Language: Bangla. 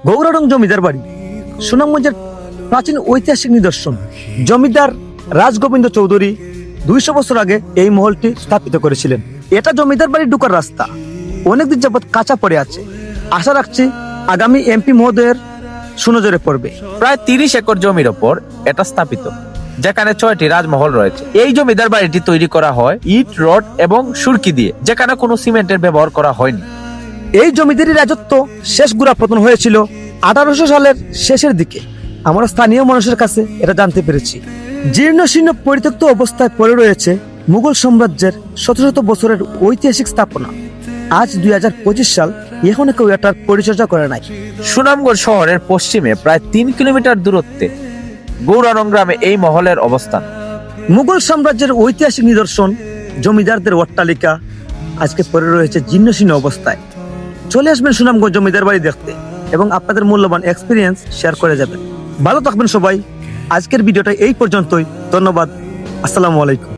গৌরাডং জমিদার বাড়ি সুনামগঞ্জের প্রাচীন ঐতিহাসিক নিদর্শন। জমিদার রাজগোবিন্দ চৌধুরী 200 বছর আগে এই মহলটি স্থাপিত করেছিলেন। এটা জমিদার বাড়ি ঢোকার রাস্তা, অনেকদিন যাবৎ কাঁচা পড়ে আছে। আশা রাখছি আগামী এমপি মহোদয়ের সুনজরে পড়বে। প্রায় 30 একর জমির ওপর এটা স্থাপিত, যেখানে 6টি রাজমহল রয়েছে। এই জমিদার বাড়িটি তৈরি করা হয় ইট, রড এবং সুরকি দিয়ে, যেখানে কোনো সিমেন্টের ব্যবহার করা হয়নি। এই জমিদারি রাজত্ব শেষ গোড়াপতন হয়েছিল 1800 সালের শেষের দিকে। আমরা স্থানীয় মানুষের কাছে এটা জানতে পেরেছি। জীর্ণ শীর্ণ পরিত্যক্ত অবস্থায় পড়ে রয়েছে মুঘল সাম্রাজ্যের শত শত বছরের ঐতিহাসিক স্থাপনা। আজ 2025 সাল, এখনো কেউ এটার পরিচর্যা করে নাই। সুনামগঞ্জ শহরের পশ্চিমে প্রায় 3 কিলোমিটার দূরত্বে গৌরারং গ্রামে এই মহলের অবস্থান। মুঘল সাম্রাজ্যের ঐতিহাসিক নিদর্শন, জমিদারদের অট্টালিকা আজকে পড়ে রয়েছে জীর্ণশীর্ণ অবস্থায়। চলে আসবেন সুনামগঞ্জ জমিদার বাড়ি দেখতে এবং আপনাদের মূল্যবান এক্সপিরিয়েন্স শেয়ার করে যাবেন। ভালো থাকবেন সবাই। আজকের ভিডিওটা এই পর্যন্তই। ধন্যবাদ। আসসালামু আলাইকুম।